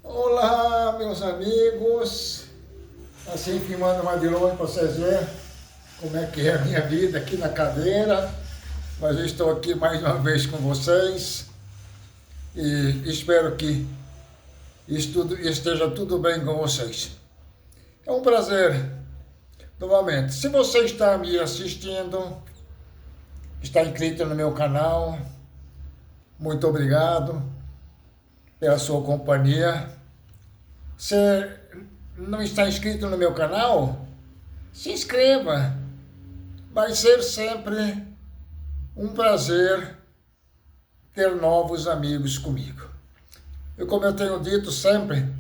Olá, meus amigos. Assim, filmando mais de longe para vocês verem como é que é a minha vida aqui na cadeira. Mas eu estou aqui mais uma vez com vocês e espero que esteja tudo bem com vocês. É um prazer, novamente. Se você está me assistindo, está inscrito no meu canal, muito obrigado pela sua companhia. Se não está inscrito no meu canal, se inscreva. Vai ser sempre um prazer ter novos amigos comigo. E como eu tenho dito sempre,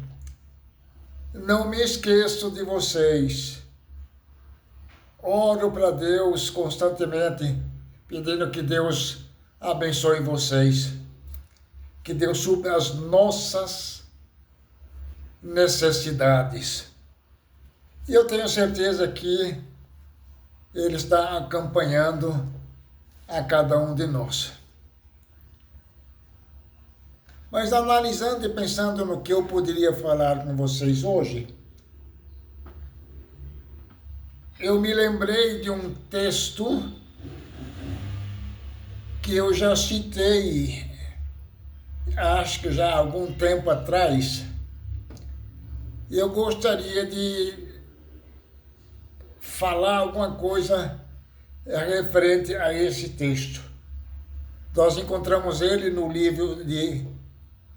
não me esqueço de vocês. Oro para Deus constantemente, pedindo que Deus abençoe vocês, que Deus supra as nossas necessidades. E eu tenho certeza que Ele está acompanhando a cada um de nós. Mas analisando e pensando no que eu poderia falar com vocês hoje, eu me lembrei de um texto que eu já citei, acho que já há algum tempo atrás, e eu gostaria de falar alguma coisa referente a esse texto. Nós encontramos ele no livro de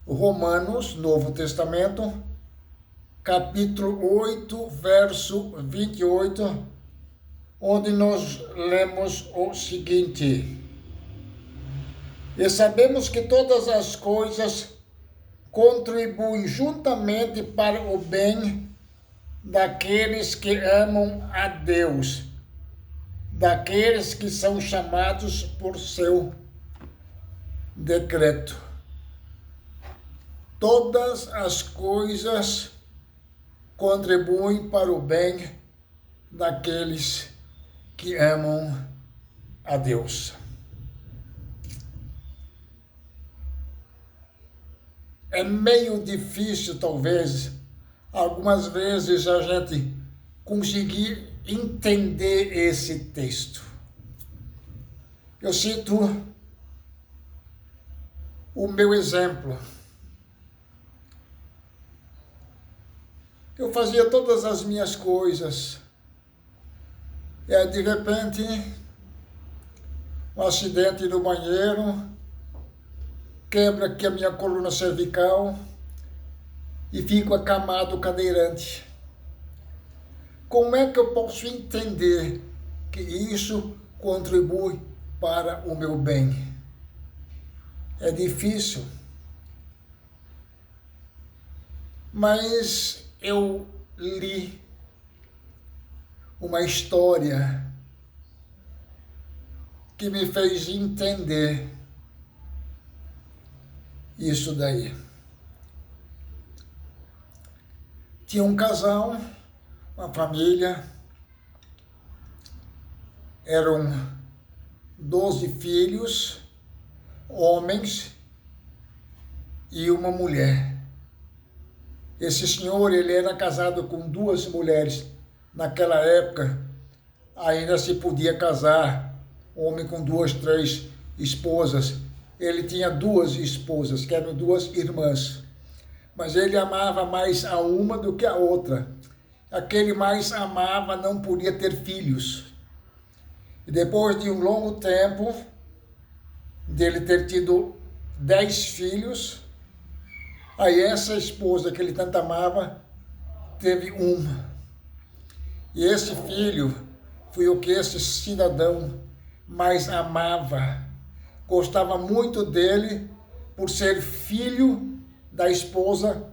Romanos, Novo Testamento, capítulo 8, verso 28, onde nós lemos o seguinte: E sabemos que todas as coisas contribuem juntamente para o bem daqueles que amam a Deus, daqueles que são chamados por seu decreto. Todas as coisas contribuem para o bem daqueles que amam a Deus. É meio difícil, talvez, algumas vezes a gente conseguir entender esse texto. Eu cito o meu exemplo. Eu fazia todas as minhas coisas e aí, de repente, um acidente no banheiro, quebra aqui a minha coluna cervical e fico acamado cadeirante. Como é que eu posso entender que isso contribui para o meu bem? É difícil. Mas eu li uma história que me fez entender isso daí. Tinha um casal, uma família, eram 12 filhos, homens e uma mulher. Esse senhor, ele era casado com 2 mulheres. Naquela época, ainda se podia casar, homem com 2, 3 esposas. Ele tinha 2 esposas, que eram 2 irmãs. Mas ele amava mais a uma do que a outra. Aquele mais amava não podia ter filhos. E depois de um longo tempo, dele ter tido 10 filhos, aí essa esposa que ele tanto amava, teve uma. E esse filho foi o que esse cidadão mais amava. Gostava muito dele por ser filho da esposa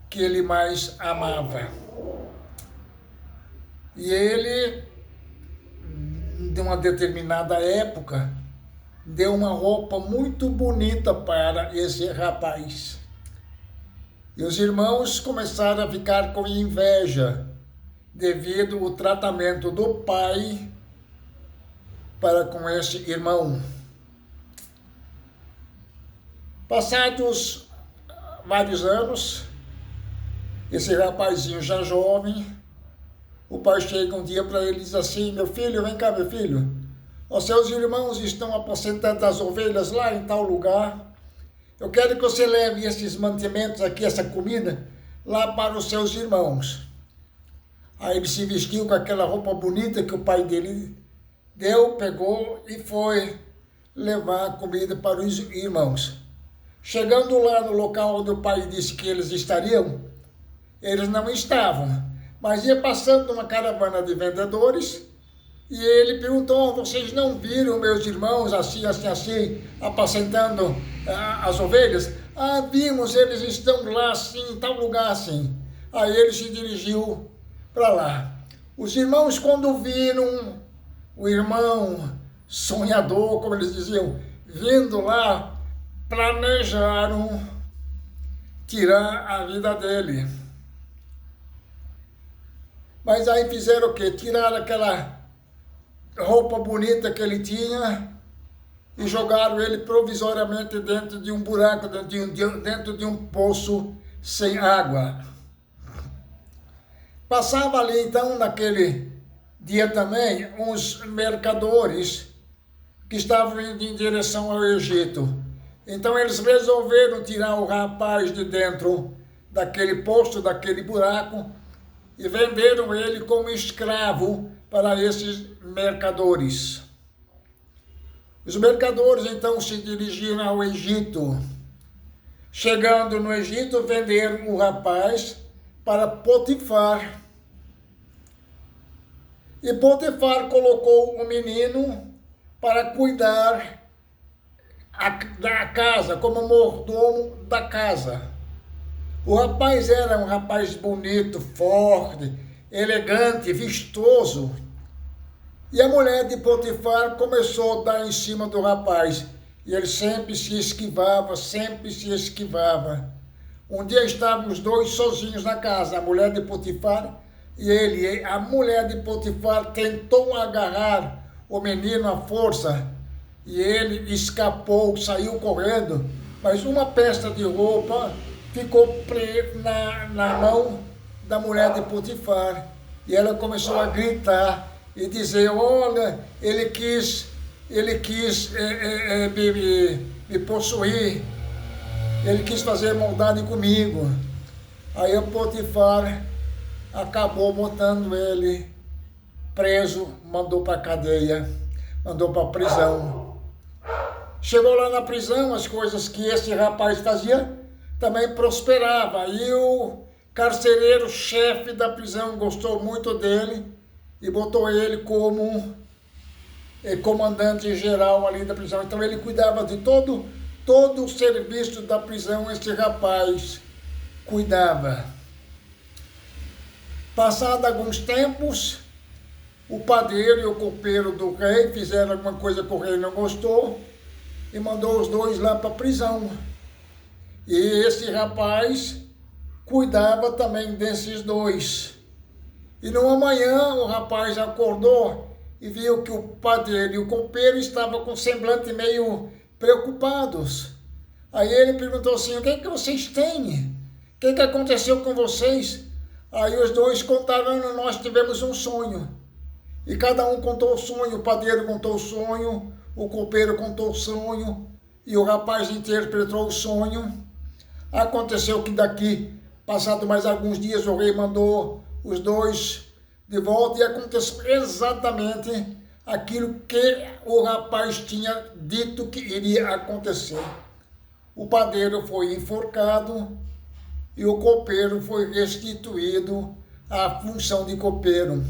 que ele mais amava. E ele, de uma determinada época, deu uma roupa muito bonita para esse rapaz. E os irmãos começaram a ficar com inveja devido ao tratamento do pai para com esse irmão. Passados vários anos, Esse rapazinho já jovem, o pai chega um dia para ele e diz assim: meu filho, vem cá, meu filho, os seus irmãos estão apacentando as ovelhas lá em tal lugar. Eu quero que você leve esses mantimentos aqui, essa comida, lá para os seus irmãos. Aí ele se vestiu com aquela roupa bonita que o pai dele deu, pegou e foi levar a comida para os irmãos. Chegando lá no local onde o pai disse que eles estariam, eles não estavam, mas ia passando uma caravana de vendedores e ele perguntou: oh, vocês não viram meus irmãos assim, assim, assim, apacentando as ovelhas? Ah, vimos, eles estão lá assim, em tal lugar assim. Aí ele se dirigiu para lá. Os irmãos, quando viram o irmão sonhador, como eles diziam, vindo lá, planejaram tirar a vida dele. Mas aí fizeram o quê? Tiraram aquela roupa bonita que ele tinha e jogaram ele provisoriamente dentro de um buraco, dentro de um poço sem água. Passava ali então, naquele dia também, uns mercadores que estavam indo em direção ao Egito. Então eles resolveram tirar o rapaz de dentro daquele poço, daquele buraco, e venderam ele como escravo para esses mercadores. Os mercadores então se dirigiram ao Egito. Chegando no Egito, venderam o rapaz para Potifar. E Potifar colocou o menino para cuidar da casa, como mordomo da casa. O rapaz era um rapaz bonito, forte, elegante, vistoso. E a mulher de Potifar começou a dar em cima do rapaz. E ele sempre se esquivava, sempre se esquivava. Um dia estavam os dois sozinhos na casa, a mulher de Potifar e ele. A mulher de Potifar tentou agarrar o menino à força e ele escapou, saiu correndo, mas uma peça de roupa ficou presa na mão da mulher de Potifar. E ela começou a gritar e dizer: olha, ele quis me possuir, ele quis fazer maldade comigo. Aí o Potifar acabou botando ele preso, mandou para a cadeia, mandou para a prisão. Chegou lá na prisão, as coisas que esse rapaz fazia também prosperava. E o carcereiro chefe da prisão gostou muito dele e botou ele como comandante geral ali da prisão. Então ele cuidava de todo o serviço da prisão, esse rapaz cuidava. Passado alguns tempos, o padeiro e o copeiro do rei fizeram alguma coisa que o rei não gostou e mandou os dois lá para a prisão. E esse rapaz cuidava também desses dois. E numa manhã o rapaz acordou e viu que o padeiro e o copeiro estavam com semblante meio preocupados. Aí ele perguntou assim: o que é que vocês têm? O que é que aconteceu com vocês? Aí os dois contaram: nós tivemos um sonho. E cada um contou o sonho, o padeiro contou o sonho, o copeiro contou o sonho, e o rapaz interpretou o sonho. Aconteceu que daqui, passado mais alguns dias, o rei mandou os dois de volta e aconteceu exatamente aquilo que o rapaz tinha dito que iria acontecer. O padeiro foi enforcado e o copeiro foi restituído à função de copeiro.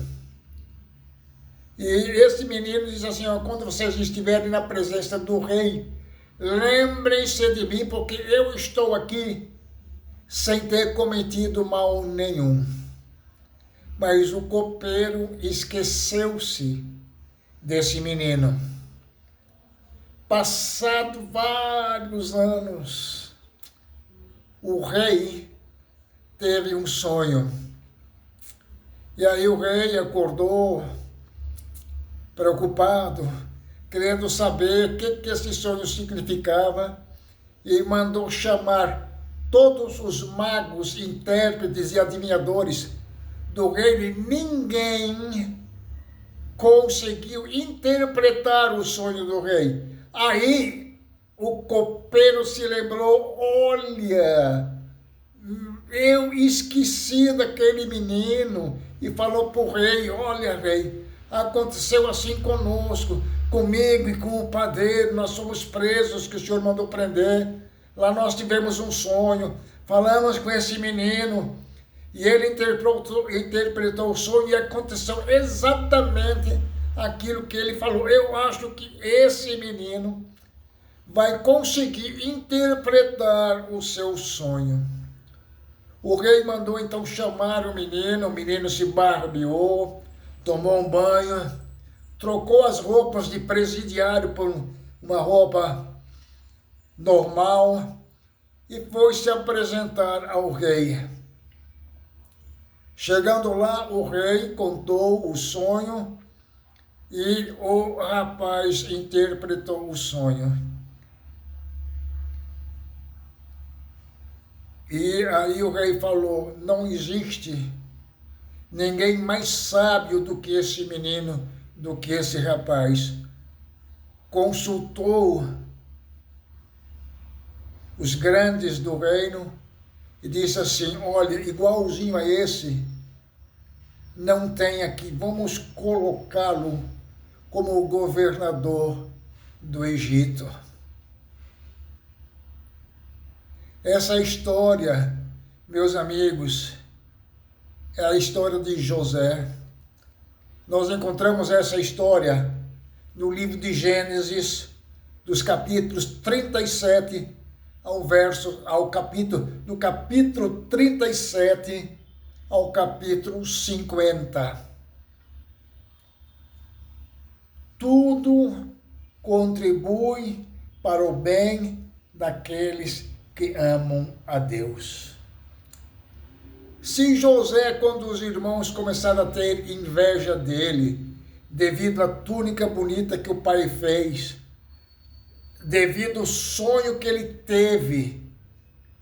E esse menino diz assim: ó, quando vocês estiverem na presença do rei, lembrem-se de mim, porque eu estou aqui sem ter cometido mal nenhum. Mas o copeiro esqueceu-se desse menino. Passado vários anos, o rei teve um sonho. E aí o rei acordou preocupado, querendo saber o que esse sonho significava, e mandou chamar todos os magos, intérpretes e adivinhadores do reino, ninguém conseguiu interpretar o sonho do rei. Aí o copeiro se lembrou: olha, eu esqueci daquele menino, e falou para o rei: olha, rei, aconteceu assim conosco, comigo e com o padeiro, nós somos presos que o senhor mandou prender. Lá nós tivemos um sonho, falamos com esse menino e ele interpretou o sonho e aconteceu exatamente aquilo que ele falou. Eu acho que esse menino vai conseguir interpretar o seu sonho. O rei mandou então chamar o menino se barbeou, tomou um banho, trocou as roupas de presidiário por uma roupa normal e foi se apresentar ao rei. Chegando lá, o rei contou o sonho e o rapaz interpretou o sonho. E aí o rei falou: não existe ninguém mais sábio do que esse menino, do que esse rapaz. Consultou os grandes do reino e disse assim: olha, igualzinho a esse, não tem aqui, vamos colocá-lo como o governador do Egito. Essa história, meus amigos, é a história de José. Nós encontramos essa história no livro de Gênesis, dos capítulos 37 no capítulo 37 ao capítulo 50. Tudo contribui para o bem daqueles que amam a Deus. Se José, quando os irmãos começaram a ter inveja dele, devido à túnica bonita que o pai fez, devido ao sonho que ele teve,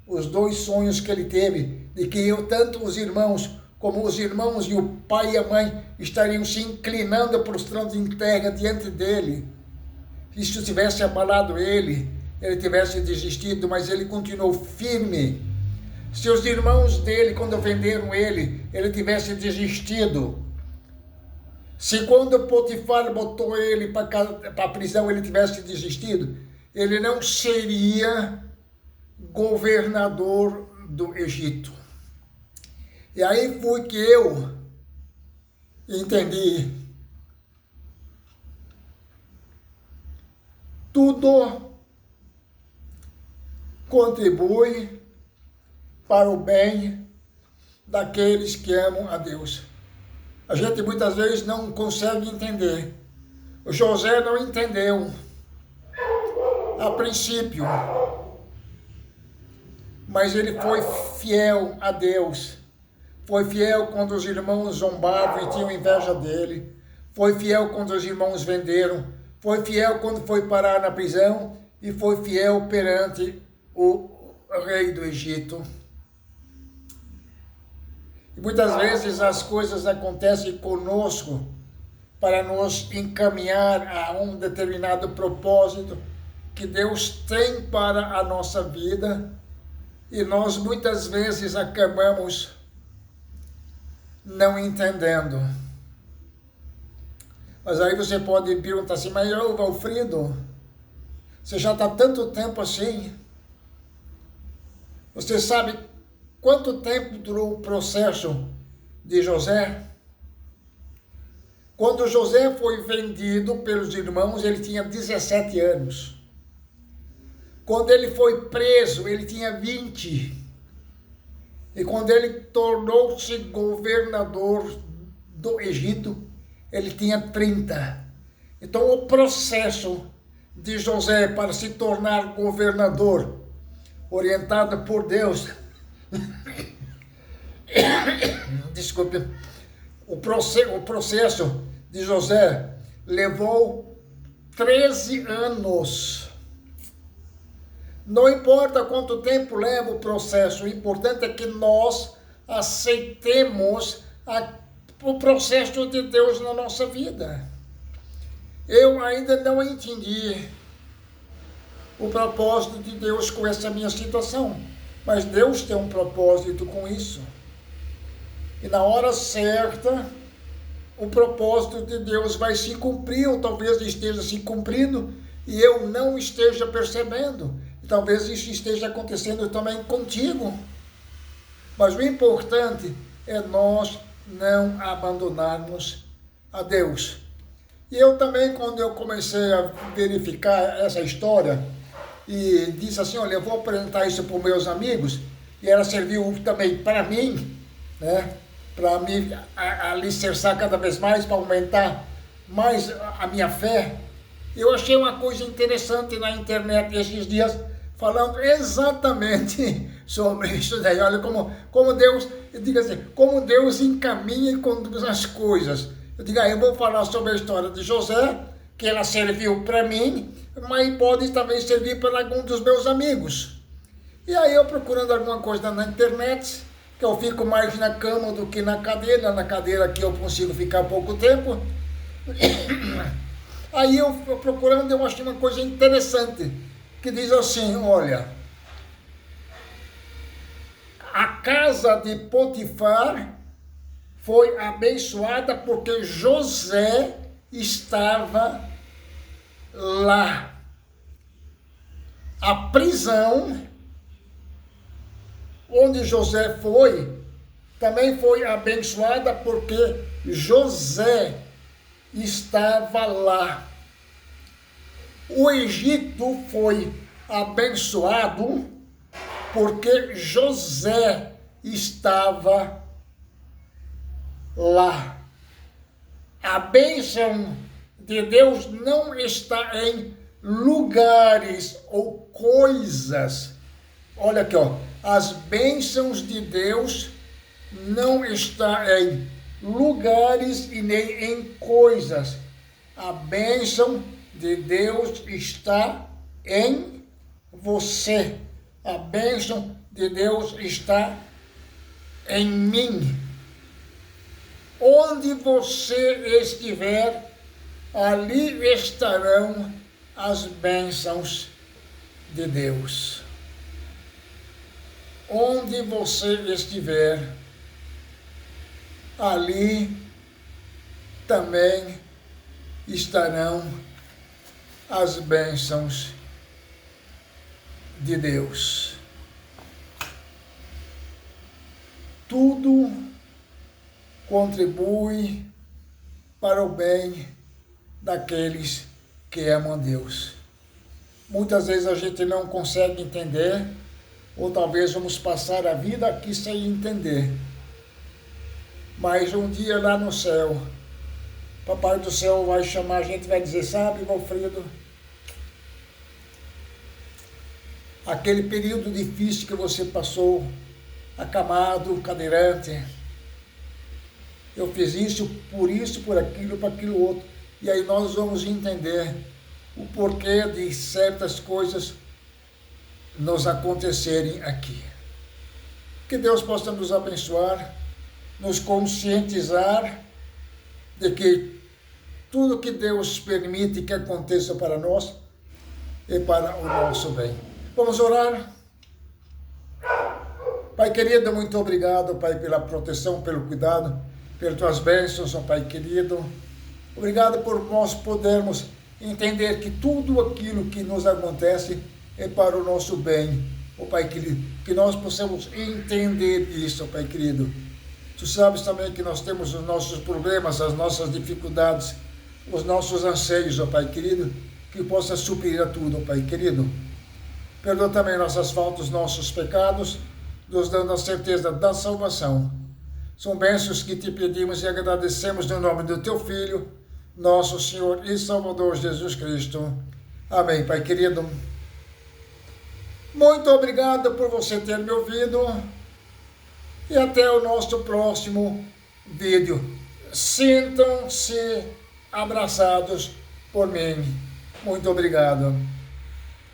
os dois sonhos que ele teve, de que tanto os irmãos, como os irmãos e o pai e a mãe estariam se inclinando, prostrando em terra diante dele. Se isso tivesse abalado ele tivesse desistido, mas ele continuou firme. Se os irmãos dele, quando venderam ele tivesse desistido. Se quando Potifar botou ele para a prisão, ele tivesse desistido, ele não seria governador do Egito. E aí foi que eu entendi. Tudo contribui para o bem daqueles que amam a Deus. A gente muitas vezes não consegue entender. O José não entendeu a princípio, mas ele foi fiel a Deus. Foi fiel quando os irmãos zombavam e tinham inveja dele. Foi fiel quando os irmãos venderam. Foi fiel quando foi parar na prisão. E foi fiel perante o rei do Egito. E muitas vezes as coisas acontecem conosco para nos encaminhar a um determinado propósito que Deus tem para a nossa vida. E nós muitas vezes acabamos não entendendo. Mas aí você pode perguntar assim: mas eu, Valfrido, você já está tanto tempo assim? Você sabe quanto tempo durou o processo de José? Quando José foi vendido pelos irmãos, ele tinha 17 anos. Quando ele foi preso, ele tinha 20. E quando ele tornou-se governador do Egito, ele tinha 30. Então o processo de José para se tornar governador, orientado por Deus, desculpe, o processo de José levou 13 anos. Não importa quanto tempo leva o processo, o importante é que nós aceitemos o processo de Deus na nossa vida. Eu ainda não entendi o propósito de Deus com essa minha situação, mas Deus tem um propósito com isso. E na hora certa, o propósito de Deus vai se cumprir, ou talvez esteja se cumprindo, e eu não esteja percebendo. E talvez isso esteja acontecendo também contigo. Mas o importante é nós não abandonarmos a Deus. E eu também, quando eu comecei a verificar essa história, e disse assim, olha, eu vou apresentar isso para os meus amigos, e ela serviu também para mim, né? Para me alicerçar cada vez mais, para aumentar mais a minha fé. Eu achei uma coisa interessante na internet esses dias, falando exatamente sobre isso daí. Olha como Deus, eu digo assim, como Deus encaminha e conduz as coisas. Eu digo, eu vou falar sobre a história de José, que ela serviu para mim, mas pode também servir para algum dos meus amigos. E aí eu procurando alguma coisa na internet, que eu fico mais na cama do que na cadeira que eu consigo ficar pouco tempo. Aí eu procurando, eu achei uma coisa interessante, que diz assim, olha, a casa de Potifar foi abençoada porque José estava lá. A prisão onde José foi, também foi abençoada porque José estava lá. O Egito foi abençoado porque José estava lá. A bênção de Deus não está em lugares ou coisas. Olha aqui, ó. As bênçãos de Deus não estão em lugares e nem em coisas. A bênção de Deus está em você. A bênção de Deus está em mim. Onde você estiver, ali estarão as bênçãos de Deus. Onde você estiver, ali também estarão as bênçãos de Deus. Tudo contribui para o bem daqueles que amam a Deus. Muitas vezes a gente não consegue entender, ou talvez vamos passar a vida aqui sem entender. Mas um dia lá no céu, Papai do céu vai chamar a gente, vai dizer, sabe, Valfredo, aquele período difícil que você passou, acamado, cadeirante, eu fiz isso, por aquilo, para aquilo outro. E aí nós vamos entender o porquê de certas coisas nos acontecerem aqui. Que Deus possa nos abençoar, nos conscientizar de que tudo que Deus permite que aconteça para nós é para o nosso bem. Vamos orar? Pai querido, muito obrigado, Pai, pela proteção, pelo cuidado, pelas tuas bênçãos, ó Pai querido. Obrigado por nós podermos entender que tudo aquilo que nos acontece é para o nosso bem, ó Pai querido. Que nós possamos entender isso, ó Pai querido. Tu sabes também que nós temos os nossos problemas, as nossas dificuldades, os nossos anseios, ó Pai querido, que possa suprir a tudo, ó Pai querido. Perdoa também nossas faltas, nossos pecados, nos dando a certeza da salvação. São bênçãos que te pedimos e agradecemos no nome do teu Filho, nosso Senhor e Salvador Jesus Cristo. Amém, Pai querido. Muito obrigado por você ter me ouvido e até o nosso próximo vídeo. Sintam-se abraçados por mim. Muito obrigado.